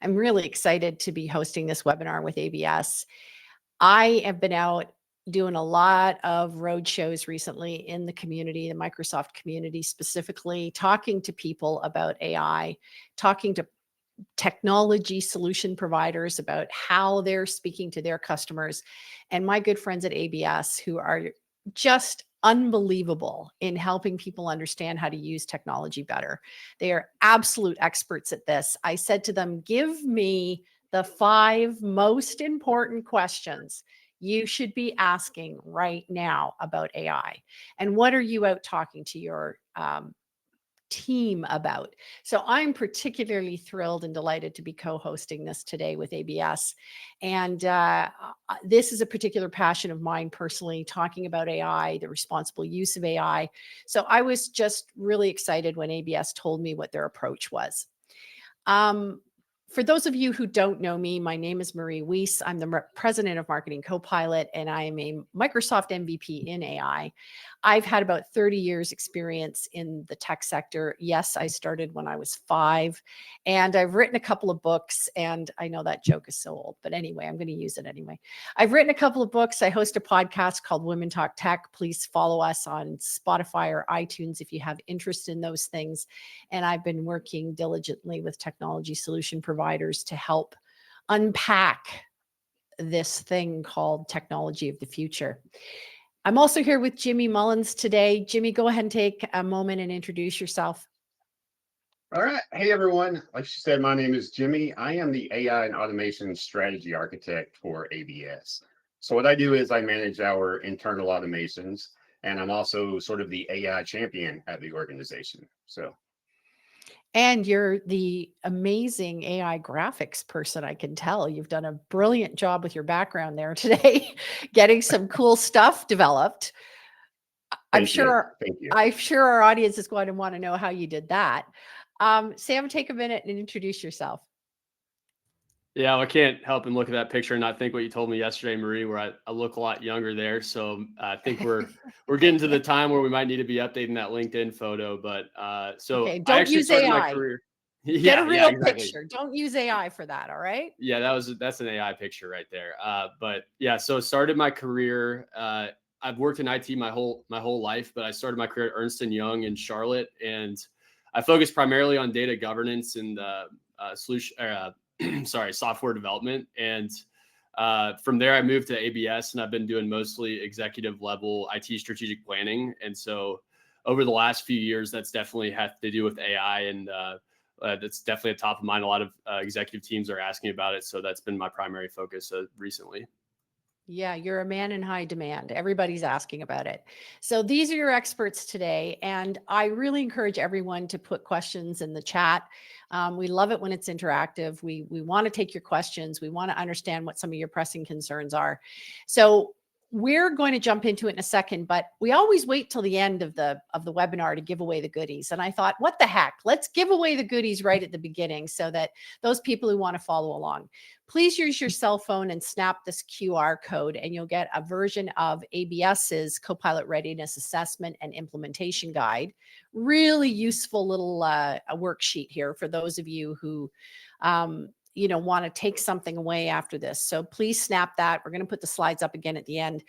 I'm really excited to be hosting this webinar with ABS. I have been out doing a lot of road shows recently in the community, the Microsoft community specifically, talking to people about AI, talking to technology solution providers about how they're speaking to their customers, and my good friends at ABS who are just unbelievable in helping people understand how to use technology better. They are absolute experts at this. I said to them, give me the 5 most important questions you should be asking right now about AI. And what are you out talking to your team about? So I'm particularly thrilled and delighted to be co-hosting this today with ABS. And this is a particular passion of mine personally, talking about AI, the responsible use of AI. So I was just really excited when ABS told me what their approach was. For those of you who don't know me, my name is Wiese. I'm the president of Marketing Copilot, and I am a Microsoft MVP in AI. I've had about 30 years experience in the tech sector. Yes, I started when I was 5, and I've written a couple of books, and I know that joke is so old, but anyway, I'm going to use it anyway. I've written a couple of books. I host a podcast called Women Talk Tech. Please follow us on Spotify or iTunes if you have interest in those things. And I've been working diligently with technology solution providers to help unpack this thing called technology of the future. I'm also here with Jimmy Mullins today. Jimmy, go ahead and take a moment and introduce yourself. All right. Hey, everyone. Like she said, my name is Jimmy. I am the AI and automation strategy architect for ABS. So what I do is I manage our internal automations, and I'm also sort of the AI champion at the organization. And you're the amazing AI graphics person, I can tell. You've done a brilliant job with your background there today, getting some cool stuff developed. I'm sure our audience is going to want to know how you did that. Sam, take a minute and introduce yourself. Yeah, I can't help and look at that picture and not think what you told me yesterday, Marie, where I look a lot younger there. So I think we're getting to the time where we might need to be updating that LinkedIn photo. But so okay, I actually started AI. my career. Get a real picture. Don't use AI for that. All right. Yeah, that's an AI picture right there. But yeah, so started my career. I've worked in IT my whole life, but I started my career at Ernst & Young in Charlotte, and I focused primarily on data governance and software development. And from there, I moved to ABS, and I've been doing mostly executive level IT strategic planning. And so over the last few years, that's definitely had to do with AI, and that's definitely at top of mind. A lot of executive teams are asking about it. So that's been my primary focus recently. Yeah, you're a man in high demand. Everybody's asking about it. So these are your experts today. And I really encourage everyone to put questions in the chat. We love it when it's interactive. We want to take your questions. We want to understand what some of your pressing concerns are. So we're going to jump into it in a second, but we always wait till the end of the webinar to give away the goodies. And I thought, what the heck? Let's give away the goodies right at the beginning so that those people who want to follow along, please use your cell phone and snap this QR code, and you'll get a version of ABS's Copilot Readiness Assessment and Implementation Guide. Really useful little a worksheet here for those of you who want to take something away after this. So please snap that. We're going to put the slides up again at the end.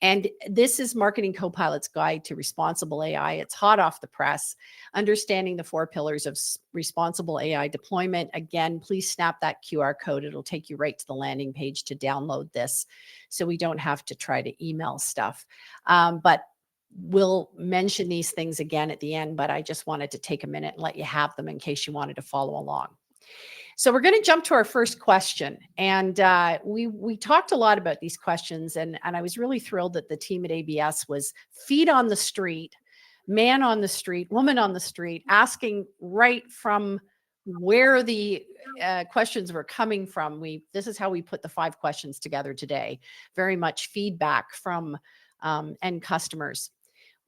And this is Marketing Copilot's Guide to Responsible AI. It's hot off the press, understanding the 4 pillars of responsible AI deployment. Again, please snap that QR code. It'll take you right to the landing page to download this, so we don't have to try to email stuff. But we'll mention these things again at the end, but I just wanted to take a minute and let you have them in case you wanted to follow along. So we're going to jump to our first question. And we talked a lot about these questions, and I was really thrilled that the team at ABS was feet on the street, man on the street, woman on the street, asking right from where the questions were coming from. This is how we put the 5 questions together today. Very much feedback from end customers.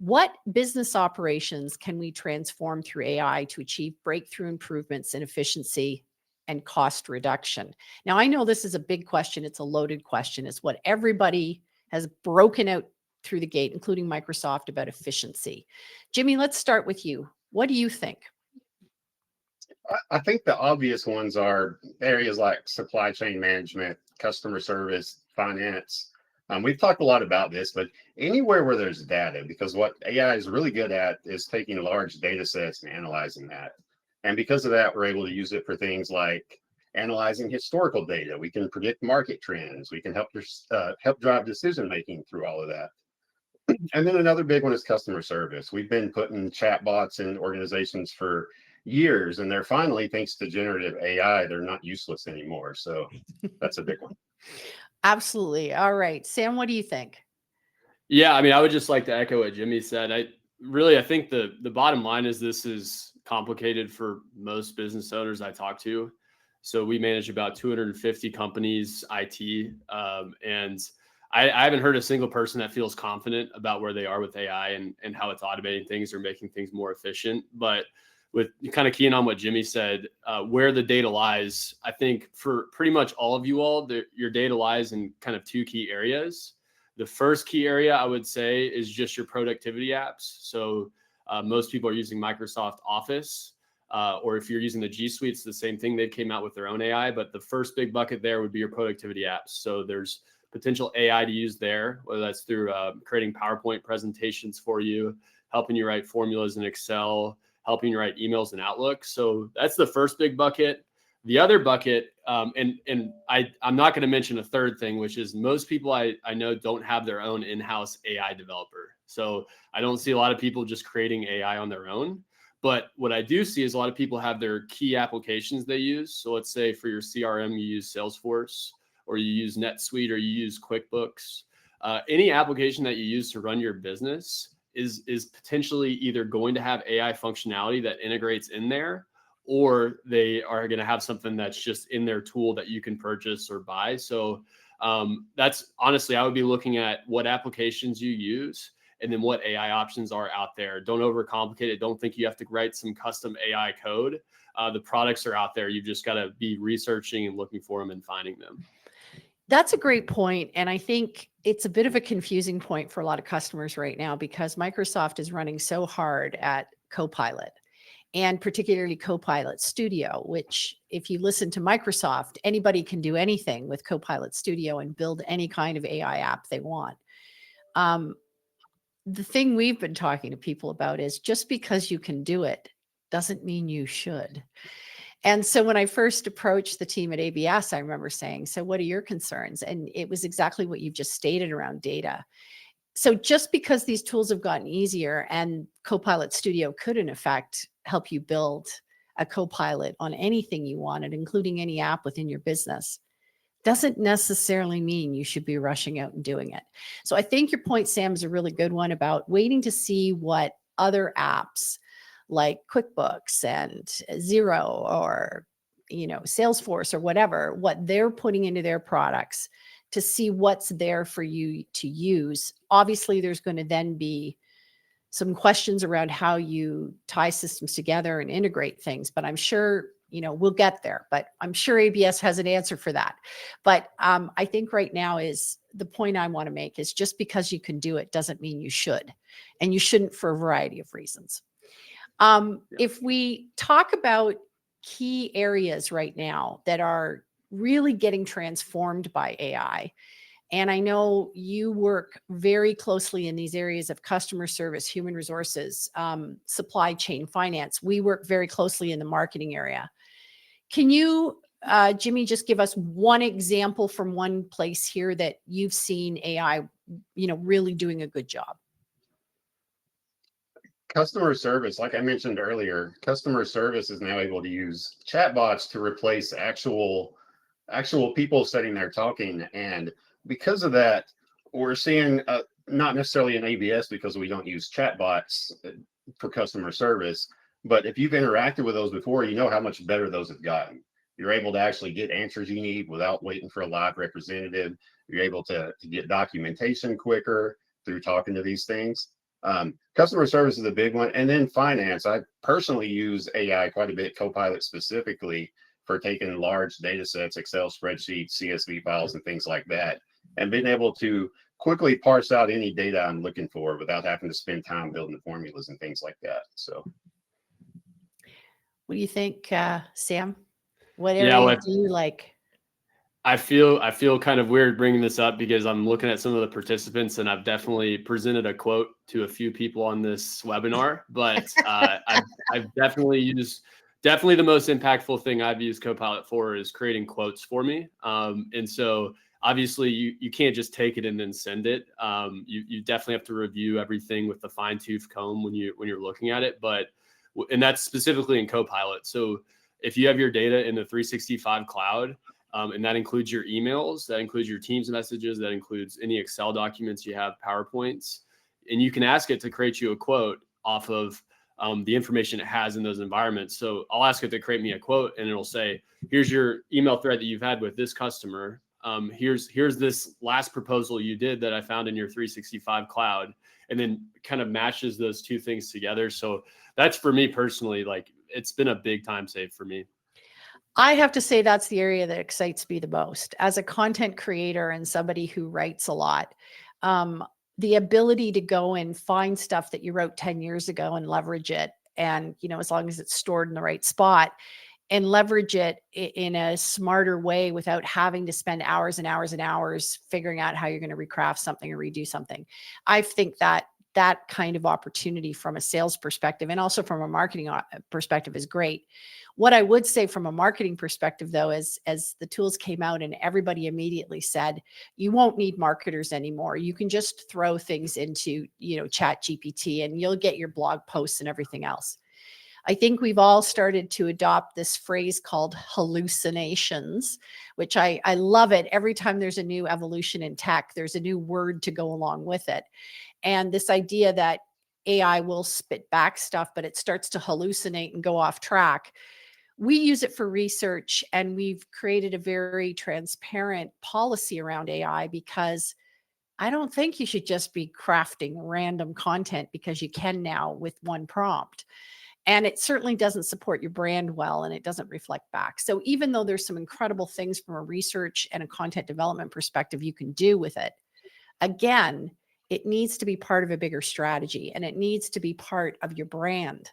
What business operations can we transform through AI to achieve breakthrough improvements in efficiency and cost reduction? Now, I know this is a big question. It's a loaded question. It's what everybody has broken out through the gate, including Microsoft, about efficiency. Jimmy, let's start with you. What do you think? I think the obvious ones are areas like supply chain management, customer service, finance. We've talked a lot about this, but anywhere where there's data, because what AI is really good at is taking large data sets and analyzing that. And because of that, we're able to use it for things like analyzing historical data. We can predict market trends. We can help drive decision making through all of that. And then another big one is customer service. We've been putting chatbots in organizations for years, and they're finally, thanks to generative AI, they're not useless anymore. So that's a big one. Absolutely. All right. Sam, what do you think? Yeah, I mean, I would just like to echo what Jimmy said. I think the bottom line is this is complicated for most business owners I talk to. So we manage about 250 companies, IT, and I haven't heard a single person that feels confident about where they are with AI and how it's automating things or making things more efficient. But with kind of keying on what Jimmy said, where the data lies, I think for pretty much all of you all, your data lies in kind of two key areas. The first key area I would say is just your productivity apps. So most people are using Microsoft Office, or if you're using the G Suite, it's the same thing. They came out with their own AI, but the first big bucket there would be your productivity apps. So there's potential AI to use there, whether that's through creating PowerPoint presentations for you, helping you write formulas in Excel, helping you write emails in Outlook. So that's the first big bucket. The other bucket, and I'm not going to mention a third thing, which is most people I know don't have their own in-house AI developer. So I don't see a lot of people just creating AI on their own. But what I do see is a lot of people have their key applications they use. So let's say for your CRM, you use Salesforce, or you use NetSuite, or you use QuickBooks. Any application that you use to run your business is potentially either going to have AI functionality that integrates in there, or they are going to have something that's just in their tool that you can purchase or buy. So that's honestly, I would be looking at what applications you use and then what AI options are out there. Don't overcomplicate it. Don't think you have to write some custom AI code. The products are out there. You've just got to be researching and looking for them and finding them. That's a great point. And I think it's a bit of a confusing point for a lot of customers right now because Microsoft is running so hard at Copilot, and particularly Copilot Studio, which if you listen to Microsoft, anybody can do anything with Copilot Studio and build any kind of AI app they want. The thing we've been talking to people about is just because you can do it doesn't mean you should. And so when I first approached the team at ABS, I remember saying, so what are your concerns? And it was exactly what you've just stated around data. So just because these tools have gotten easier and Copilot Studio could in effect help you build a Copilot on anything you wanted, including any app within your business, doesn't necessarily mean you should be rushing out and doing it. So I think your point, Sam, is a really good one about waiting to see what other apps like QuickBooks and Xero or, Salesforce or whatever, what they're putting into their products to see what's there for you to use. Obviously, there's going to then be some questions around how you tie systems together and integrate things, but I'm sure, we'll get there, but I'm sure ABS has an answer for that. But I think right now is the point I want to make is just because you can do it doesn't mean you should, and you shouldn't for a variety of reasons. If we talk about key areas right now that are really getting transformed by AI, and I know you work very closely in these areas of customer service, human resources, supply chain, finance. We work very closely in the marketing area. Can you, Jimmy, just give us one example from one place here that you've seen AI, really doing a good job? Customer service, like I mentioned earlier, customer service is now able to use chatbots to replace actual people sitting there talking. And because of that, we're seeing not necessarily an ABS because we don't use chatbots for customer service, but if you've interacted with those before, you know how much better those have gotten. You're able to actually get answers you need without waiting for a live representative. You're able to get documentation quicker through talking to these things. Customer service is a big one. And then finance. I personally use AI quite a bit, Copilot specifically, for taking large data sets, Excel spreadsheets, CSV files, and things like that, and being able to quickly parse out any data I'm looking for without having to spend time building the formulas and things like that. So. What do you think, Sam? What Yeah, areas do you like? I feel kind of weird bringing this up because I'm looking at some of the participants and I've definitely presented a quote to a few people on this webinar, but I've definitely used definitely the most impactful thing I've used Copilot for is creating quotes for me. And so obviously you can't just take it and then send it. You definitely have to review everything with the fine tooth comb when you're looking at it, and that's specifically in Copilot. So if you have your data in the 365 cloud, and that includes your emails, that includes your Teams messages, that includes any Excel documents you have, PowerPoints, and you can ask it to create you a quote off of the information it has in those environments. So I'll ask it to create me a quote, and it'll say, "Here's your email thread that you've had with this customer. Here's this last proposal you did that I found in your 365 cloud," and then kind of matches those two things together. So that's for me personally, like it's been a big time save for me. I have to say that's the area that excites me the most as a content creator and somebody who writes a lot. Um, the ability to go and find stuff that you wrote 10 years ago and leverage it. And, as long as it's stored in the right spot and leverage it in a smarter way without having to spend hours and hours and hours figuring out how you're going to recraft something or redo something. I think that kind of opportunity from a sales perspective and also from a marketing perspective is great. What I would say from a marketing perspective, though, is as the tools came out and everybody immediately said, you won't need marketers anymore. You can just throw things into, Chat GPT and you'll get your blog posts and everything else. I think we've all started to adopt this phrase called hallucinations, which I love it. Every time there's a new evolution in tech, there's a new word to go along with it. And this idea that AI will spit back stuff, but it starts to hallucinate and go off track. We use it for research, and we've created a very transparent policy around AI because I don't think you should just be crafting random content because you can now with one prompt. And it certainly doesn't support your brand well, and it doesn't reflect back. So even though there's some incredible things from a research and a content development perspective you can do with it, again, it needs to be part of a bigger strategy and it needs to be part of your brand.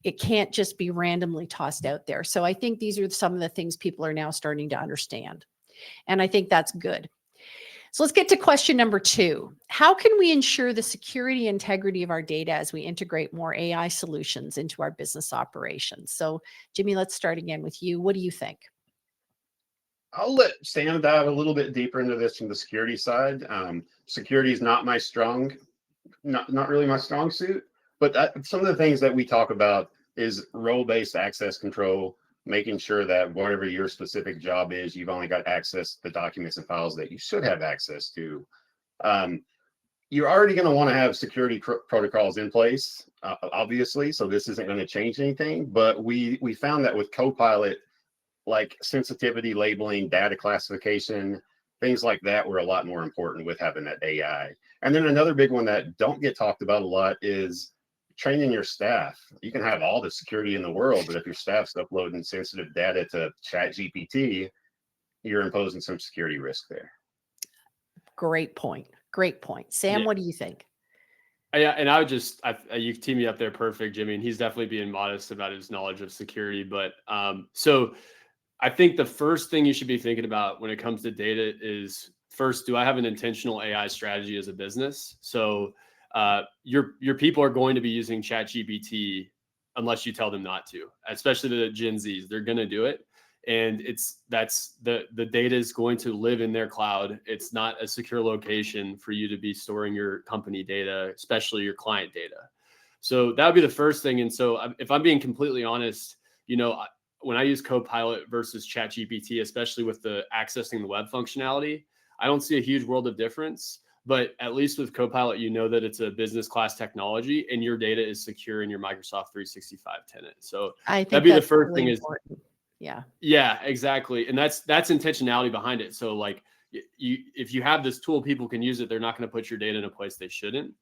It can't just be randomly tossed out there. So I think these are some of the things people are now starting to understand. And I think that's good. So let's get to question number 2. How can we ensure the security and integrity of our data as we integrate more AI solutions into our business operations? So Jimmy, let's start again with you. What do you think? I'll let Sam dive a little bit deeper into this from the security side. Security is not not really my strong suit, but some of the things that we talk about is role-based access control, making sure that whatever your specific job is, you've only got access to the documents and files that you should have access to. You're already going to want to have security protocols in place, obviously, so this isn't going to change anything, but we found that with Copilot, like sensitivity labeling, data classification, things like that were a lot more important with having that AI. And then another big one that don't get talked about a lot is training your staff. You can have all the security in the world, but if your staff's uploading sensitive data to Chat GPT, you're imposing some security risk there. Great point. Great point. Sam, Yeah. what do you think? Yeah, and I would you team me up there perfect, Jimmy, and he's definitely being modest about his knowledge of security. But so I think the first thing you should be thinking about when it comes to data is first, do I have an intentional AI strategy as a business? So your people are going to be using ChatGPT unless you tell them not to, especially the Gen Zs. They're going to do it. And the data is going to live in their cloud. It's not a secure location for you to be storing your company data, especially your client data. So that would be the first thing. And so if I'm being completely honest, when I use Copilot versus ChatGPT, especially with the accessing the web functionality, I don't see a huge world of difference. But at least with Copilot, you know that it's a business class technology and your data is secure in your Microsoft 365 tenant. So I think that'd be the that's first really thing important. Yeah. Yeah, exactly. And that's intentionality behind it. So like if you have this tool, people can use it. They're not going to put your data in a place they shouldn't.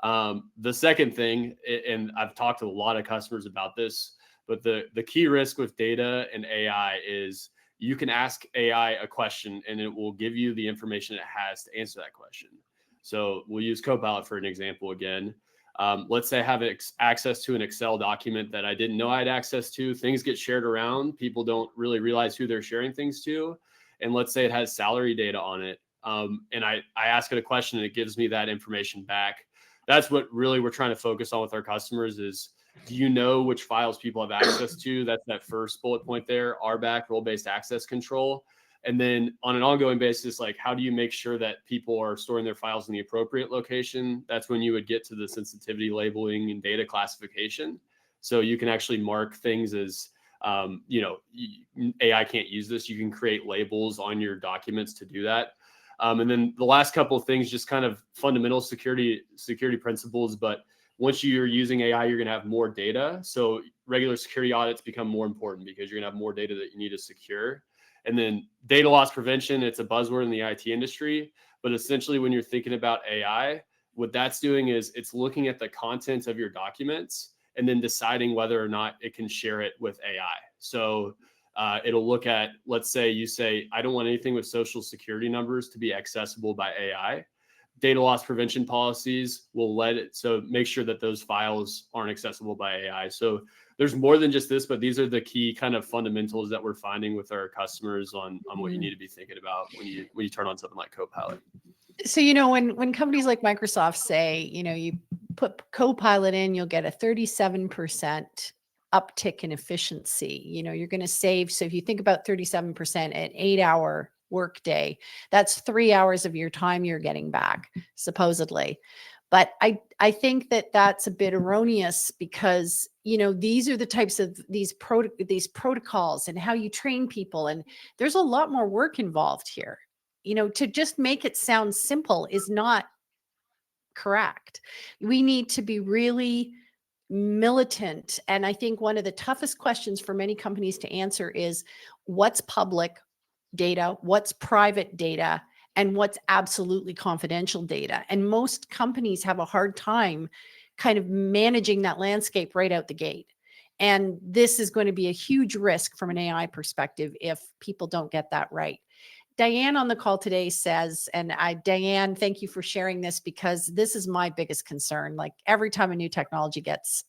The second thing, and I've talked to a lot of customers about this, but the key risk with data and AI is you can ask AI a question and it will give you the information it has to answer that question. So we'll use Copilot for an example again. Let's say I have access to an Excel document that I didn't know I had access to. Things get shared around. People don't really realize who they're sharing things to. And let's say it has salary data on it. And I ask it a question and it gives me that information back. That's what really we're trying to focus on with our customers is, do you know which files people have access to? That's that first bullet point there, RBAC, role-based access control. And then on an ongoing basis, like how do you make sure that people are storing their files in the appropriate location? That's when you would get to the sensitivity labeling and data classification. So you can actually mark things as, AI can't use this. You can create labels on your documents to do that. And then the last couple of things, just kind of fundamental security principles. But once you're using AI, you're going to have more data. So regular security audits become more important because you're going to have more data that you need to secure. And then data loss prevention, it's a buzzword in the IT industry. But essentially, when you're thinking about AI, what that's doing is it's looking at the contents of your documents and then deciding whether or not it can share it with AI. So it'll look at, let's say you say, I don't want anything with social security numbers to be accessible by AI. Data loss prevention policies will let it, so make sure that those files aren't accessible by AI. So there's more than just this, but these are the key kind of fundamentals that we're finding with our customers on what you need to be thinking about when you turn on something like Copilot. So, when companies like Microsoft say, you put Copilot in, you'll get a 37% uptick in efficiency. You're going to save. So if you think about 37%, an 8-hour workday, that's 3 hours of your time you're getting back, supposedly. But I think that that's a bit erroneous because, these are the types of these protocols and how you train people. And there's a lot more work involved here. To just make it sound simple is not correct. We need to be really militant. And I think one of the toughest questions for many companies to answer is what's public data, what's private data, and what's absolutely confidential data. And most companies have a hard time kind of managing that landscape right out the gate. And this is going to be a huge risk from an AI perspective if people don't get that right. Diane on the call today says, and Diane, thank you for sharing this because this is my biggest concern. Like every time a new technology gets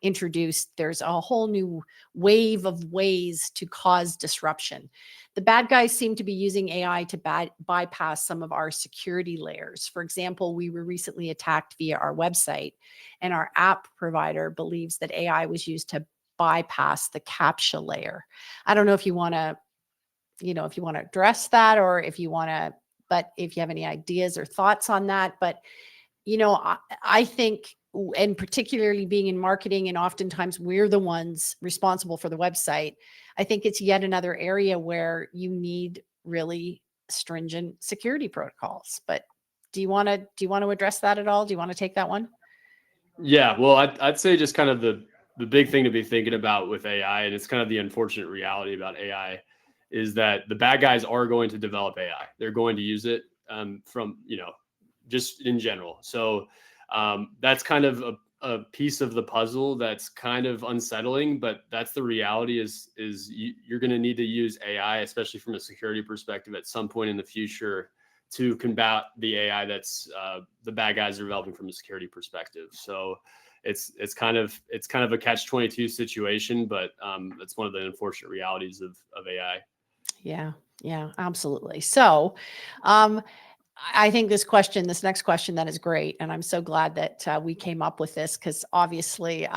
introduced, there's a whole new wave of ways to cause disruption. The bad guys seem to be using AI to bypass some of our security layers. For example, we were recently attacked via our website, and our app provider believes that AI was used to bypass the CAPTCHA layer. I don't know if you want to address that or if you have any ideas or thoughts on that. But, I think, and particularly being in marketing, and oftentimes we're the ones responsible for the website, I think it's yet another area where you need really stringent security protocols. But do you want to address that at all? Do you want to take that one? Yeah, well, I'd say just kind of the big thing to be thinking about with AI, and it's kind of the unfortunate reality about AI, is that the bad guys are going to develop AI. They're going to use it from, just in general. So that's kind of a piece of the puzzle that's kind of unsettling, but that's the reality is you're going to need to use AI, especially from a security perspective at some point in the future to combat the AI that's the bad guys are developing from a security perspective. So it's kind of a catch-22 situation, but it's one of the unfortunate realities of AI. Yeah, absolutely. So, I think this next question, that is great. And I'm so glad that we came up with this because obviously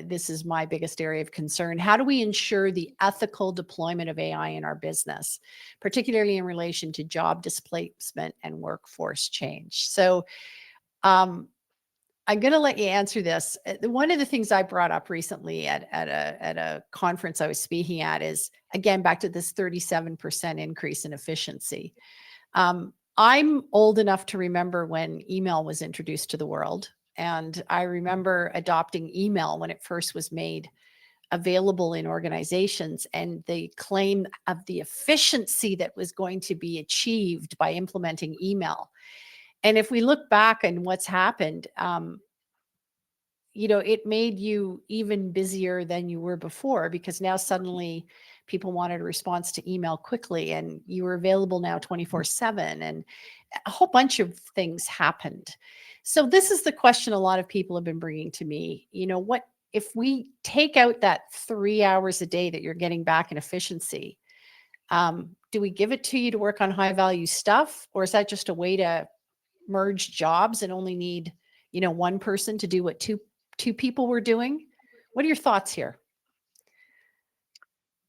this is my biggest area of concern. How do we ensure the ethical deployment of AI in our business, particularly in relation to job displacement and workforce change? So I'm going to let you answer this. One of the things I brought up recently at a conference I was speaking at is, again, back to this 37% increase in efficiency. I'm old enough to remember when email was introduced to the world. And I remember adopting email when it first was made available in organizations, and the claim of the efficiency that was going to be achieved by implementing email. And if we look back and what's happened, it made you even busier than you were before, because now suddenly people wanted a response to email quickly and you were available now 24/7, and a whole bunch of things happened. So this is the question a lot of people have been bringing to me. What if we take out that 3 hours a day that you're getting back in efficiency? Do we give it to you to work on high value stuff, or is that just a way to merge jobs and only need, one person to do what two people were doing? What are your thoughts here?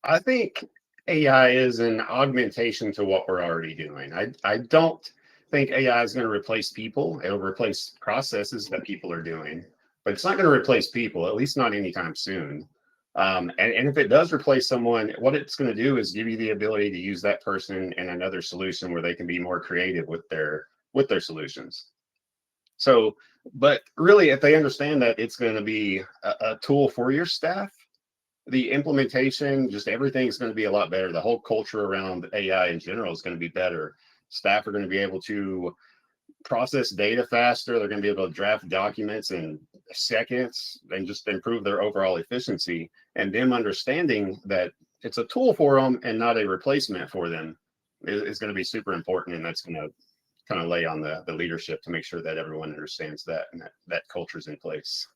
I think AI is an augmentation to what we're already doing. I don't think AI is going to replace people. It'll replace processes that people are doing, but it's not going to replace people, at least not anytime soon. And if it does replace someone, what it's going to do is give you the ability to use that person in another solution where they can be more creative with their solutions. So, but really, if they understand that it's going to be a tool for your staff, the implementation, just everything's going to be a lot better. The whole culture around AI in general is going to be better. Staff are going to be able to process data faster. They're going to be able to draft documents in seconds and just improve their overall efficiency. And them understanding that it's a tool for them and not a replacement for them is going to be super important. And that's going to kind of lay on the leadership to make sure that everyone understands that and that culture is in place.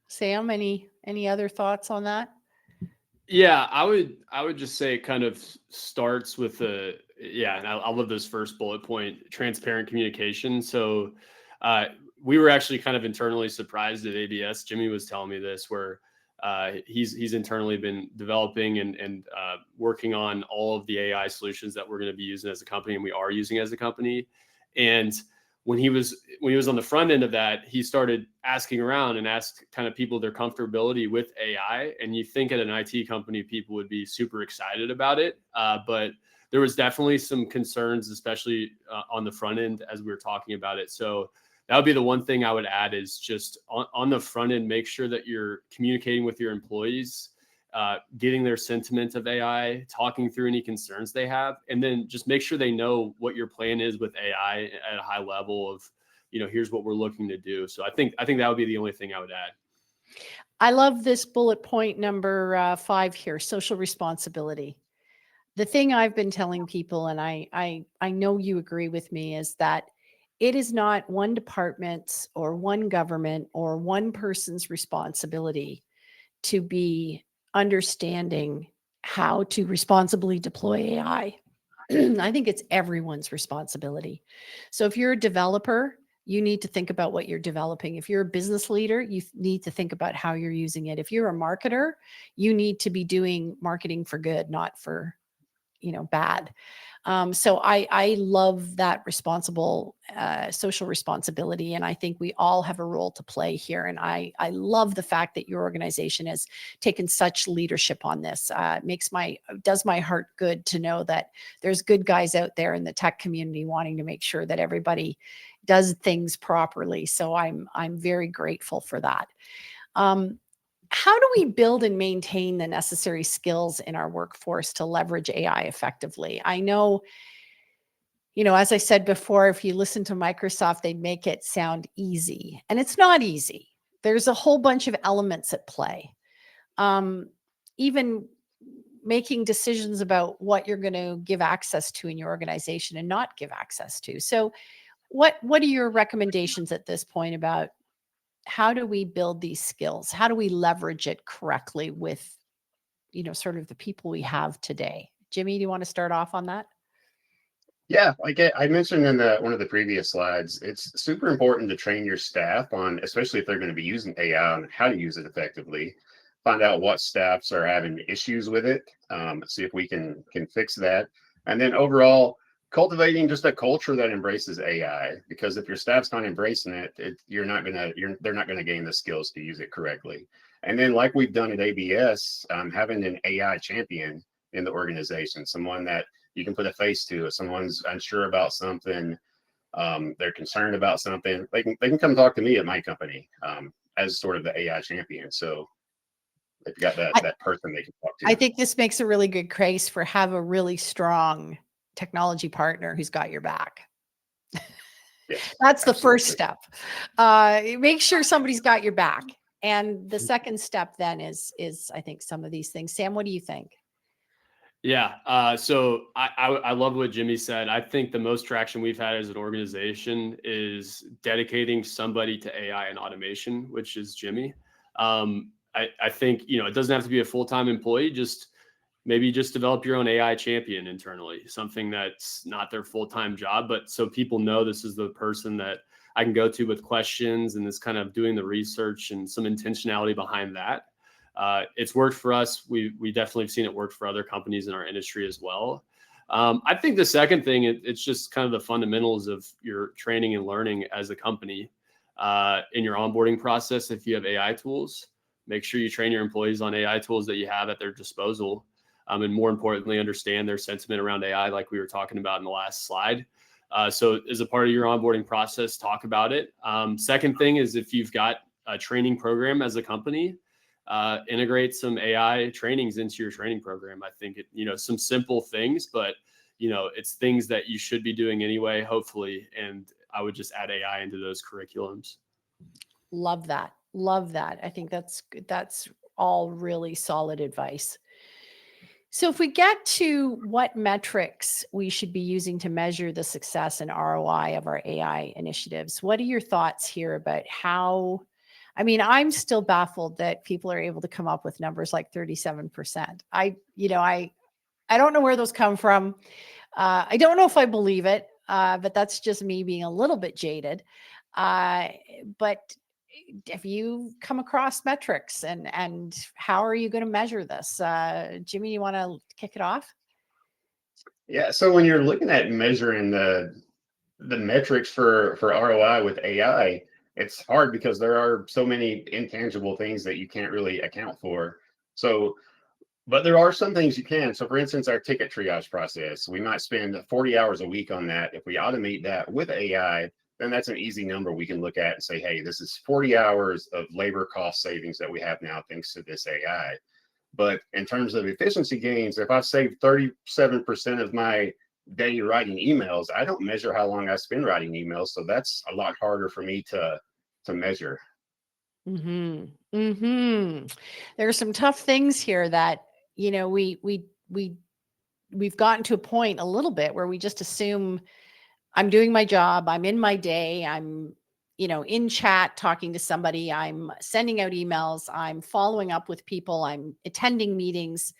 Sam, any other thoughts on that? Yeah, I would just say it kind of starts with and I love this first bullet point, transparent communication. So we were actually kind of internally surprised at ABS. Jimmy was telling me this, where he's internally been developing and working on all of the AI solutions that we're going to be using as a company, and we are using as a company. And when he was on the front end of that, he started asking around and asked kind of people their comfortability with AI. And you think at an IT company, people would be super excited about it. But there was definitely some concerns, especially on the front end as we were talking about it. So that would be the one thing I would add, is just on the front end, make sure that you're communicating with your employees, getting their sentiment of AI, talking through any concerns they have, and then just make sure they know what your plan is with AI at a high level of, here's what we're looking to do. So I think that would be the only thing I would add. I love this bullet point number 5 here, social responsibility. The thing I've been telling people, and I know you agree with me, is that it is not one department's or one government or one person's responsibility to be understanding how to responsibly deploy AI. I think it's everyone's responsibility. So if you're a developer, you need to think about what you're developing. If you're a business leader, you need to think about how you're using it. If you're a marketer, you need to be doing marketing for good, not for bad. So I love that responsible social responsibility, and I think we all have a role to play here. And I love the fact that your organization has taken such leadership on this. Does my heart good to know that there's good guys out there in the tech community wanting to make sure that everybody does things properly. So I'm very grateful for that. How do we build and maintain the necessary skills in our workforce to leverage AI effectively? I know, as I said before, if you listen to Microsoft, they make it sound easy, and it's not easy. There's a whole bunch of elements at play. Even making decisions about what you're going to give access to in your organization and not give access to. So what are your recommendations at this point about how do we build these skills? How do we leverage it correctly with, sort of the people we have today? Jimmy, do you want to start off on that? Yeah, like I mentioned in one of the previous slides, it's super important to train your staff on, especially if they're going to be using AI, on how to use it effectively. Find out what staffs are having issues with it. See if we can fix that. And then overall, cultivating just a culture that embraces AI. Because if your staff's not embracing it, they're not gonna gain the skills to use it correctly. And then, like we've done at ABS, having an AI champion in the organization, someone that you can put a face to. If someone's unsure about something, they're concerned about something, they can come talk to me at my company as sort of the AI champion. So they've got that person they can talk to. I think this makes a really good case for have a really strong technology partner who's got your back. Yes, That's the first absolutely. step. Make sure somebody's got your back. And the second step then is I think some of these things. Sam, what do you think? Yeah. So I love what Jimmy said. I think the most traction we've had as an organization is dedicating somebody to AI and automation, which is Jimmy. I think, it doesn't have to be a full-time employee, just maybe just develop your own AI champion internally, something that's not their full-time job, but so people know this is the person that I can go to with questions and is kind of doing the research and some intentionality behind that. It's worked for us. We definitely have seen it work for other companies in our industry as well. I think the second thing, it's just kind of the fundamentals of your training and learning as a company in your onboarding process. If you have AI tools, make sure you train your employees on AI tools that you have at their disposal. And more importantly, understand their sentiment around AI, like we were talking about in the last slide. So as a part of your onboarding process, talk about it. Second thing is if you've got a training program as a company, integrate some AI trainings into your training program. I think some simple things, but it's things that you should be doing anyway, hopefully. And I would just add AI into those curriculums. Love that. Love that. I think that's all really solid advice. So if we get to what metrics we should be using to measure the success and ROI of our AI initiatives, what are your thoughts here about how, I'm still baffled that people are able to come up with numbers like 37%. I don't know where those come from. I don't know if I believe it, but that's just me being a little bit jaded. But have you come across metrics and how are you going to measure this? Jimmy, you want to kick it off? Yeah. So when you're looking at measuring the metrics for ROI with AI, it's hard because there are so many intangible things that you can't really account for. So, but there are some things you can. So, for instance, our ticket triage process, we might spend 40 hours a week on that. If we automate that with AI, then that's an easy number we can look at and say, hey, this is 40 hours of labor cost savings that we have now thanks to this AI. But in terms of efficiency gains, if I've saved 37% of my day writing emails, I don't measure how long I spend writing emails. So that's a lot harder for me to measure. Mm-hmm. Mm-hmm. There are some tough things here that, we've gotten to a point a little bit where we just assume I'm doing my job, I'm in my day, I'm, in chat talking to somebody, I'm sending out emails, I'm following up with people, I'm attending meetings.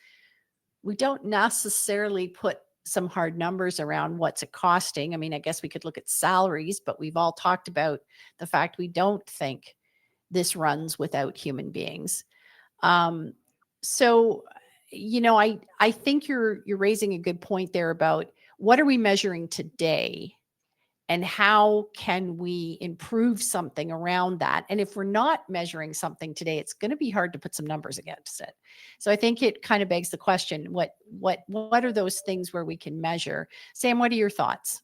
We don't necessarily put some hard numbers around what's it costing. I guess we could look at salaries, but we've all talked about the fact we don't think this runs without human beings. Um, so, I think you're raising a good point there about what are we measuring today and how can we improve something around that? And if we're not measuring something today, it's going to be hard to put some numbers against it. So I think it kind of begs the question, what are those things where we can measure? Sam, what are your thoughts?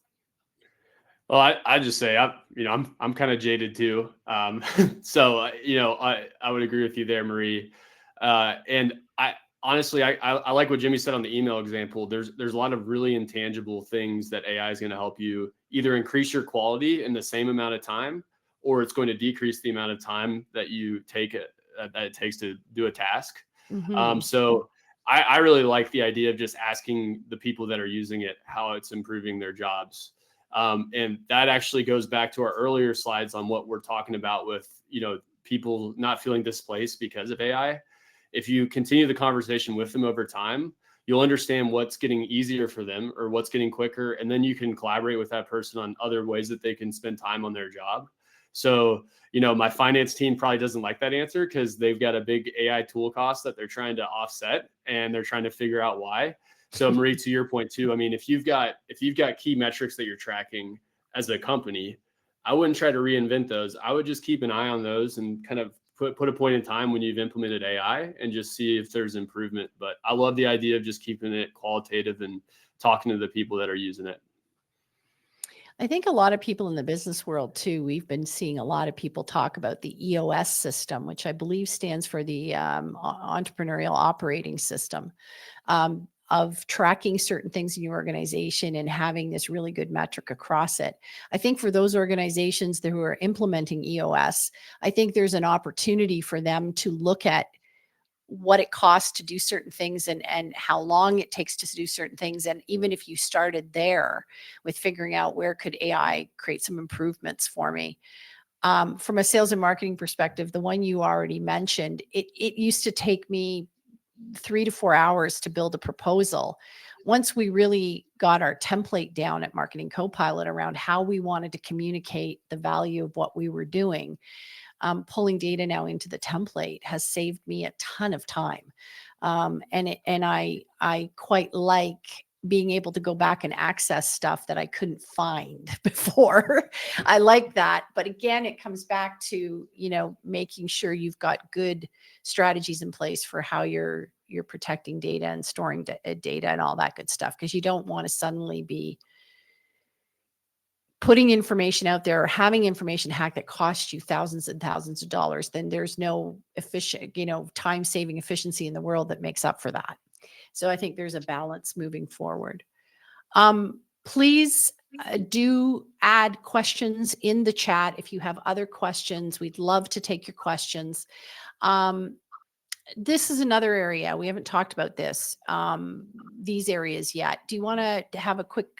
Well, I just say I'm kind of jaded too. So I would agree with you there, Marie. And I honestly I like what Jimmy said on the email example. There's a lot of really intangible things that AI is going to help you either increase your quality in the same amount of time, or it's going to decrease the amount of time that you take that it takes to do a task. Mm-hmm. So I really like the idea of just asking the people that are using it how it's improving their jobs. And that actually goes back to our earlier slides on what we're talking about with, people not feeling displaced because of AI. If you continue the conversation with them over time, you'll understand what's getting easier for them or what's getting quicker. And then you can collaborate with that person on other ways that they can spend time on their job. So, my finance team probably doesn't like that answer because they've got a big AI tool cost that they're trying to offset and they're trying to figure out why. So Marie, to your point too, if you've got key metrics that you're tracking as a company, I wouldn't try to reinvent those. I would just keep an eye on those and kind of put a point in time when you've implemented AI and just see if there's improvement. But I love the idea of just keeping it qualitative and talking to the people that are using it. I think a lot of people in the business world too, we've been seeing a lot of people talk about the EOS system, which I believe stands for the Entrepreneurial Operating System. tracking certain things in your organization and having this really good metric across it. I think for those organizations who are implementing EOS, I think there's an opportunity for them to look at what it costs to do certain things and how long it takes to do certain things. And even if you started there with figuring out where could AI create some improvements for me. From a sales and marketing perspective, the one you already mentioned, it used to take me 3 to 4 hours to build a proposal. Once we really got our template down at Marketing Copilot around how we wanted to communicate the value of what we were doing, pulling data now into the template has saved me a ton of time. And I quite like being able to go back and access stuff that I couldn't find before. I like that. But again, it comes back to, making sure you've got good strategies in place for how you're protecting data and storing data and all that good stuff. Because you don't want to suddenly be putting information out there or having information hacked that costs you thousands and thousands of dollars. Then there's no efficient, time-saving efficiency in the world that makes up for that. So I think there's a balance moving forward. Please do add questions in the chat. If you have other questions, we'd love to take your questions. This is another area. We haven't talked about these areas yet. Do you want to have a quick,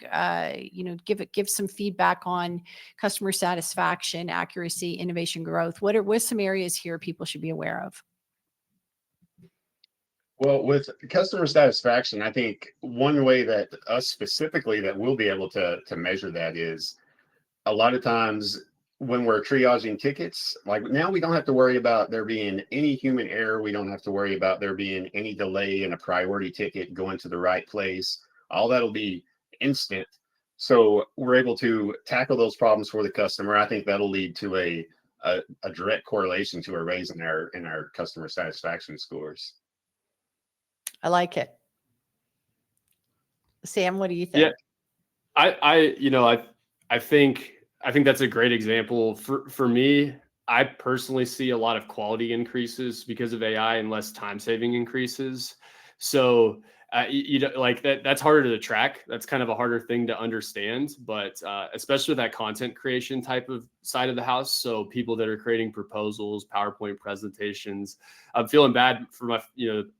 give some feedback on customer satisfaction, accuracy, innovation, growth? What are some areas here people should be aware of? Well, with customer satisfaction, I think one way that us specifically that we'll be able to measure that is a lot of times when we're triaging tickets, like now we don't have to worry about there being any human error. We don't have to worry about there being any delay in a priority ticket going to the right place. All that'll be instant. So we're able to tackle those problems for the customer. I think that'll lead to a direct correlation to a raise in our customer satisfaction scores. I like it. Sam, what do you think? Yeah, I think that's a great example. For me, I personally see a lot of quality increases because of AI and less time-saving increases. So like that's harder to track. That's kind of a harder thing to understand, but especially with that content creation type of side of the house. So people that are creating proposals, PowerPoint presentations, I'm feeling bad for my,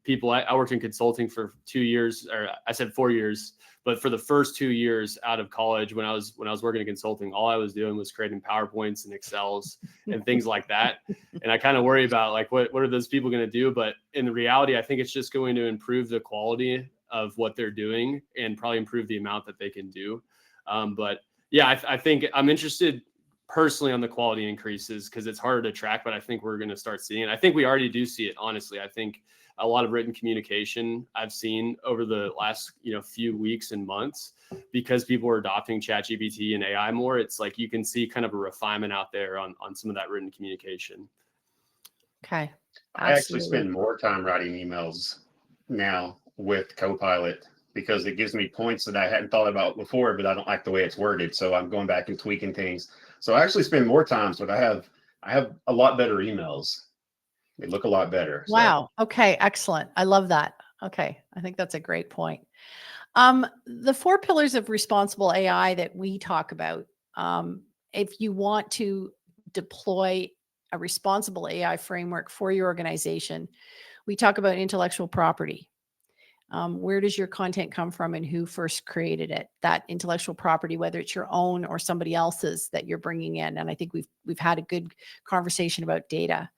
people. I worked in consulting for 2 years, or I said 4 years, but for the first 2 years out of college, when I was working in consulting, all I was doing was creating PowerPoints and Excels and things like that. And I kind of worry about like, what are those people going to do? But in reality, I think it's just going to improve the quality of what they're doing and probably improve the amount that they can do. But yeah, I think I'm interested personally on the quality increases because it's harder to track, but I think we're going to start seeing it. I think we already do see it, honestly. I think a lot of written communication I've seen over the last, few weeks and months because people are adopting ChatGPT and AI more. It's like you can see kind of a refinement out there on some of that written communication. Okay. I actually spend more time writing emails now with Copilot because it gives me points that I hadn't thought about before, but I don't like the way it's worded. So I'm going back and tweaking things. So I actually spend more time, but I have a lot better emails. They look a lot better. Wow. So. Okay. Excellent. I love that. Okay. I think that's a great point. The 4 pillars of responsible AI that we talk about, if you want to deploy a responsible AI framework for your organization, we talk about intellectual property. Where does your content come from and who first created it? That intellectual property, whether it's your own or somebody else's that you're bringing in. And I think we've had a good conversation about data.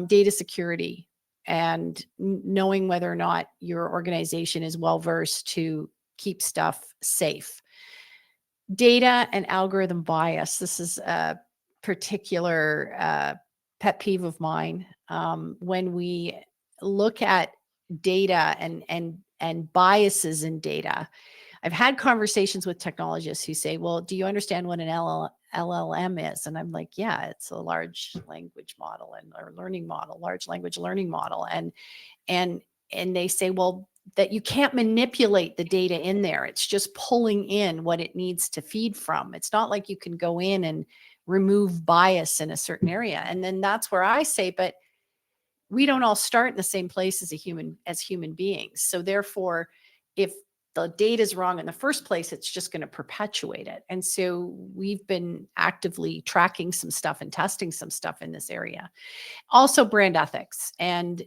Data security and knowing whether or not your organization is well-versed to keep stuff safe. Data and algorithm bias. This is a particular pet peeve of mine. When we look at data and biases in data, I've had conversations with technologists who say, well, do you understand what an LLM is? And I'm like, yeah, it's a large language model or learning model, large language learning model. And they say, well, that you can't manipulate the data in there. It's just pulling in what it needs to feed from. It's not like you can go in and remove bias in a certain area. And then that's where I say, but we don't all start in the same place as human beings. So therefore, if the data is wrong in the first place, it's just going to perpetuate it. And so we've been actively tracking some stuff and testing some stuff in this area. Also brand ethics, and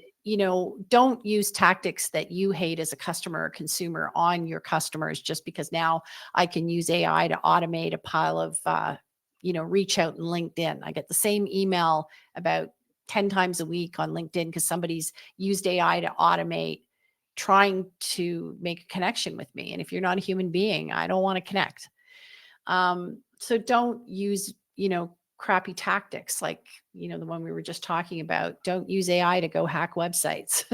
don't use tactics that you hate as a customer or consumer on your customers just because now I can use AI to automate a pile of reach out in LinkedIn. I get the same email about 10 times a week on LinkedIn because somebody's used AI to automate trying to make a connection with me. And if you're not a human being, I don't want to connect. So don't use, crappy tactics like, the one we were just talking about. Don't use AI to go hack websites.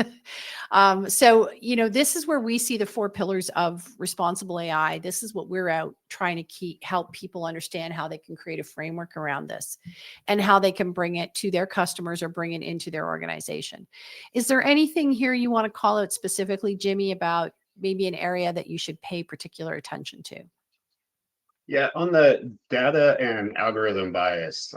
So, this is where we see the 4 pillars of responsible AI. This is what we're out trying to help people understand how they can create a framework around this and how they can bring it to their customers or bring it into their organization. Is there anything here you want to call out specifically, Jimmy, about maybe an area that you should pay particular attention to? Yeah, on the data and algorithm bias,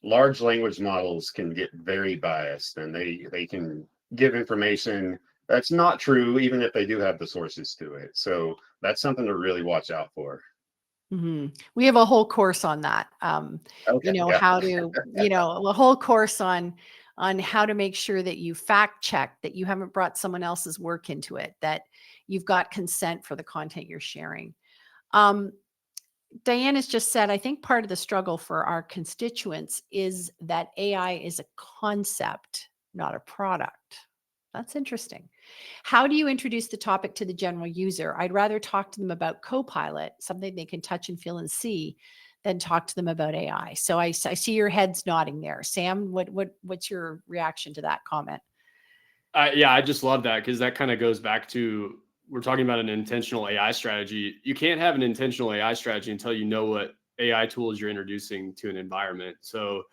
large language models can get very biased, and they can give information that's not true, even if they do have the sources to it. So that's something to really watch out for. We have a whole course on that. Okay, yeah. How to, a whole course on how to make sure that you fact check, that you haven't brought someone else's work into it, that you've got consent for the content you're sharing. Diane has just said, I think part of the struggle for our constituents is that AI is a concept, not a product. That's interesting. How do you introduce the topic to the general user? I'd rather talk to them about Copilot, something they can touch and feel and see, than talk to them about AI. So I see your heads nodding there. Sam, what's your reaction to that comment? Yeah, I just love that because that kind of goes back to, we're talking about an intentional AI strategy. You can't have an intentional AI strategy until you know what AI tools you're introducing to an environment. So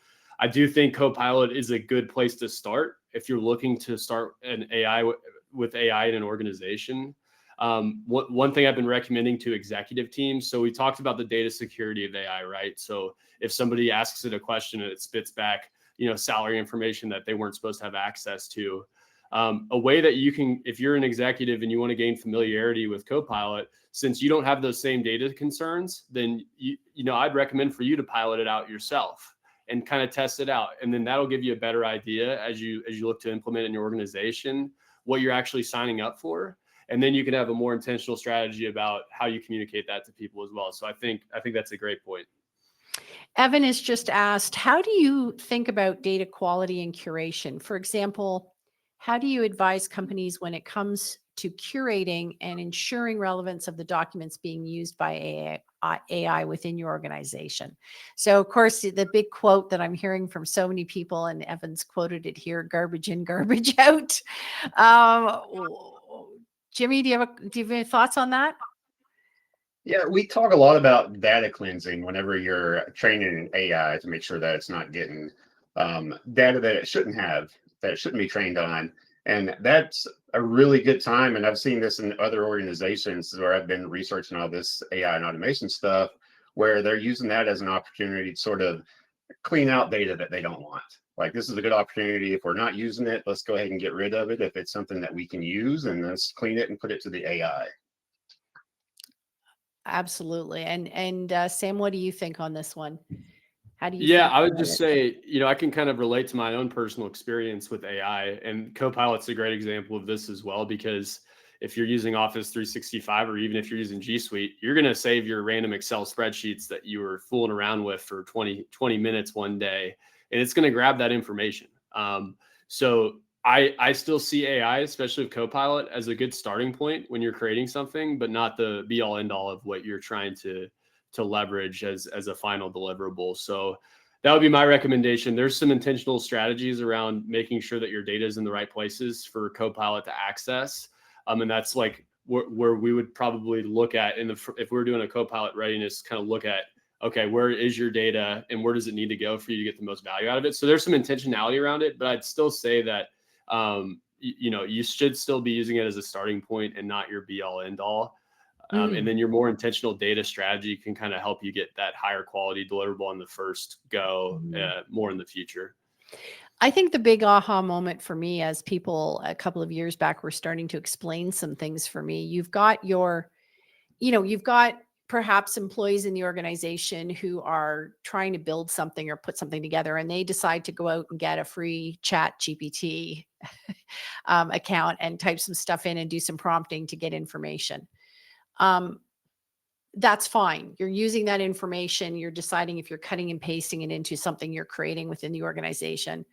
I do think Copilot is a good place to start if you're looking to start an AI with AI in an organization. One thing I've been recommending to executive teams. So we talked about the data security of AI, right? So if somebody asks it a question and it spits back, salary information that they weren't supposed to have access to, a way that you can, if you're an executive and you want to gain familiarity with Copilot, since you don't have those same data concerns, then I'd recommend for you to pilot it out yourself and kind of test it out. And then that'll give you a better idea as you look to implement in your organization what you're actually signing up for. And then you can have a more intentional strategy about how you communicate that to people as well. So I think that's a great point. Evan has just asked, how do you think about data quality and curation? For example, how do you advise companies when it comes to curating and ensuring relevance of the documents being used by AI within your organization? So, of course, the big quote that I'm hearing from so many people, and Evan's quoted it here: garbage in, garbage out. Jimmy, do you have any thoughts on that? Yeah, we talk a lot about data cleansing whenever you're training an AI to make sure that it's not getting data that it shouldn't have, that it shouldn't be trained on. And that's a really good time. And I've seen this in other organizations where I've been researching all this AI and automation stuff, where they're using that as an opportunity to sort of clean out data that they don't want. Like, this is a good opportunity. If we're not using it, let's go ahead and get rid of it. If it's something that we can use, and let's clean it and put it to the AI. Absolutely. And Sam, what do you think on this one? How do you Yeah, think I would about just it? say, I can kind of relate to my own personal experience with AI, and Copilot's a great example of this as well, because if you're using Office 365, or even if you're using G Suite, you're going to save your random Excel spreadsheets that you were fooling around with for 20 minutes one day, and it's going to grab that information. So I still see AI, especially with Copilot, as a good starting point when you're creating something, but not the be all end all of what you're trying to leverage as a final deliverable. So that would be my recommendation. There's some intentional strategies around making sure that your data is in the right places for Copilot to access. And that's like where we would probably look at if we're doing a Copilot readiness, kind of look at, okay, where is your data and where does it need to go for you to get the most value out of it? So there's some intentionality around it, but I'd still say that, you should still be using it as a starting point and not your be all end all. And then your more intentional data strategy can kind of help you get that higher quality deliverable on the first go, more in the future. I think the big aha moment for me, as people a couple of years back were starting to explain some things for me, you've got you've got perhaps employees in the organization who are trying to build something or put something together, and they decide to go out and get a free chat GPT account and type some stuff in and do some prompting to get information. Um, that's fine. You're using that information. You're deciding if you're cutting and pasting it into something you're creating within the organization.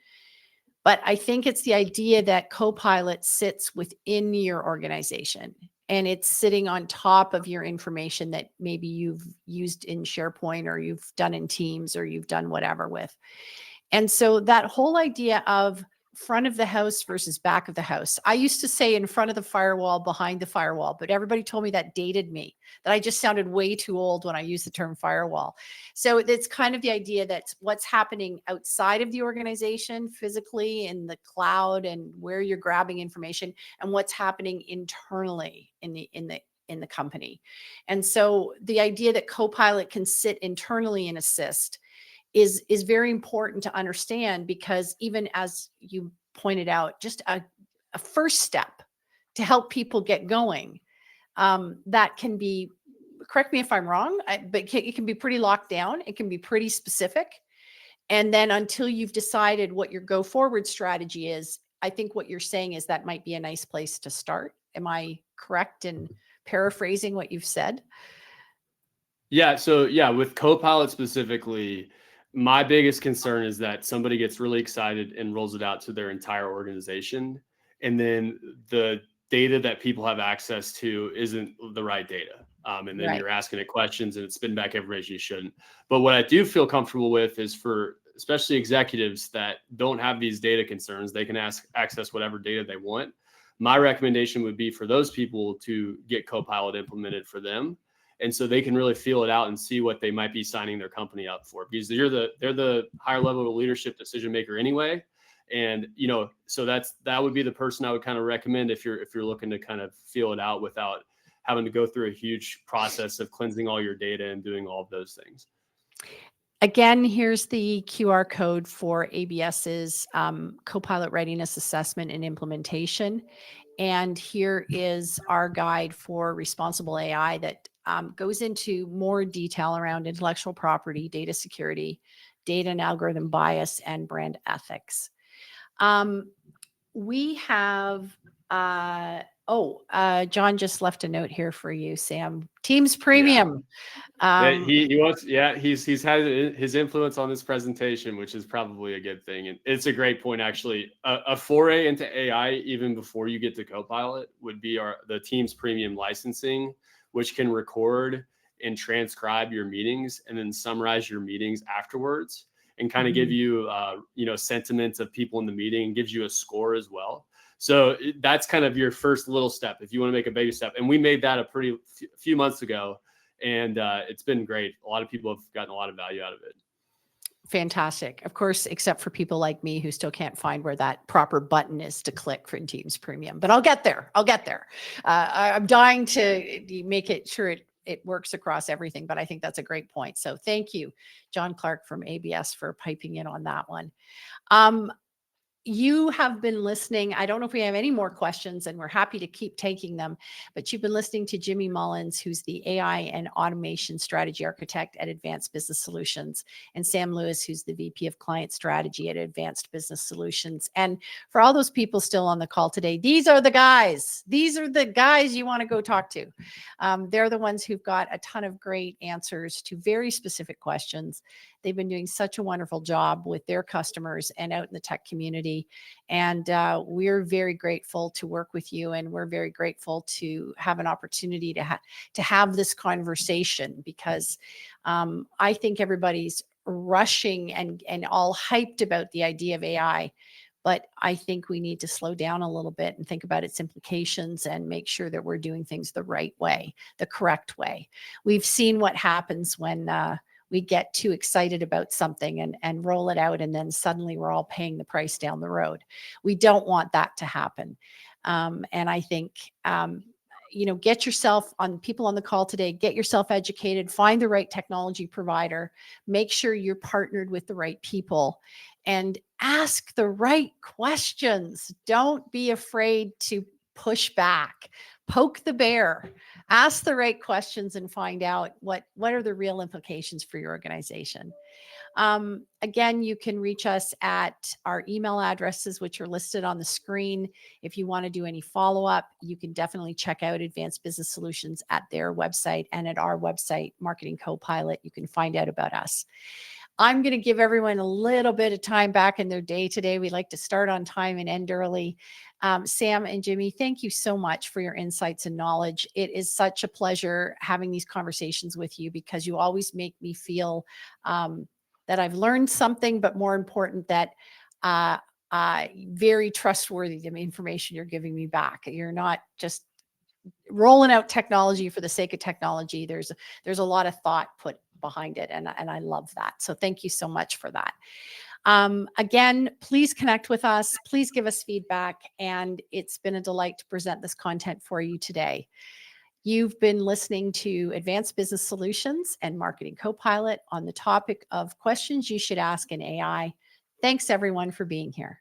But I think it's the idea that Copilot sits within your organization and it's sitting on top of your information that maybe you've used in SharePoint or you've done in Teams or you've done whatever with. And so that whole idea of front of the house versus back of the house. I used to say in front of the firewall, behind the firewall, but everybody told me that dated me, that I just sounded way too old when I used the term firewall. So it's kind of the idea that what's happening outside of the organization, physically in the cloud and where you're grabbing information, and what's happening internally in the company. And so the idea that Copilot can sit internally and assist is very important to understand, because even as you pointed out, just a first step to help people get going, that can be, correct me if I'm wrong, but it can be pretty locked down. It can be pretty specific. And then until you've decided what your go forward strategy is, I think what you're saying is that might be a nice place to start. Am I correct in paraphrasing what you've said? Yeah. So yeah, with Copilot specifically, my biggest concern is that somebody gets really excited and rolls it out to their entire organization. And then the data that people have access to isn't the right data. And then Right. you're asking it questions and it's spitting back information you shouldn't. But what I do feel comfortable with is for especially executives that don't have these data concerns, they can access whatever data they want. My recommendation would be for those people to get Copilot implemented for them. And so they can really feel it out and see what they might be signing their company up for, because they're the higher level of leadership decision maker anyway. And, so that would be the person I would kind of recommend if you're looking to kind of feel it out without having to go through a huge process of cleansing all your data and doing all of those things. Again, here's the QR code for ABS's Copilot Readiness Assessment and Implementation. And here is our guide for responsible AI that goes into more detail around intellectual property, data security, data and algorithm bias, and brand ethics. We have, John just left a note here for you, Sam. Teams Premium. He wants, he's had his influence on this presentation, which is probably a good thing. And it's a great point, actually. A foray into AI, even before you get to Copilot, would be the Teams Premium licensing, which can record and transcribe your meetings and then summarize your meetings afterwards and kind of give you, sentiments of people in the meeting, and gives you a score as well. So that's kind of your first little step if you want to make a baby step. And we made that a few months ago. And it's been great. A lot of people have gotten a lot of value out of it. Fantastic. Of course, except for people like me who still can't find where that proper button is to click for Teams Premium. But I'll get there. I'm dying to make it sure it works across everything. But I think that's a great point. So thank you, John Clark from ABS, for piping in on that one. You have been listening. I don't know if we have any more questions, and we're happy to keep taking them, but you've been listening to Jimmy Mullins, who's the AI and Automation Strategy Architect at Advanced Business Solutions, and Sam Lewis, who's the VP of Client Strategy at Advanced Business Solutions. And for all those people still on the call today, these are the guys. These are the guys you want to go talk to. They're the ones who've got a ton of great answers to very specific questions. They've been doing such a wonderful job with their customers and out in the tech community. And we're very grateful to work with you. And we're very grateful to have an opportunity to have this conversation, because I think everybody's rushing and all hyped about the idea of AI. But I think we need to slow down a little bit and think about its implications and make sure that we're doing things the right way, the correct way. We've seen what happens when we get too excited about something and roll it out, and then suddenly we're all paying the price down the road. We don't want that to happen. And I think, get yourself on people on the call today, get yourself educated, find the right technology provider, make sure you're partnered with the right people, and ask the right questions. Don't be afraid to push back, poke the bear, ask the right questions and find out what are the real implications for your organization. Again, you can reach us at our email addresses, which are listed on the screen. If you want to do any follow-up, you can definitely check out Advanced Business Solutions at their website, and at our website, Marketing Copilot, you can find out about us. I'm going to give everyone a little bit of time back in their day today. We like to start on time and end early. Sam and Jimmy, thank you so much for your insights and knowledge. It is such a pleasure having these conversations with you, because you always make me feel that I've learned something, but more important, that very trustworthy, the information you're giving me back. You're not just rolling out technology for the sake of technology. There's a lot of thought put behind it, and I love that. So thank you so much for that. Again, please connect with us. Please give us feedback, and it's been a delight to present this content for you today. You've been listening to Advanced Business Solutions and Marketing Copilot on the topic of questions you should ask in AI. Thanks everyone for being here.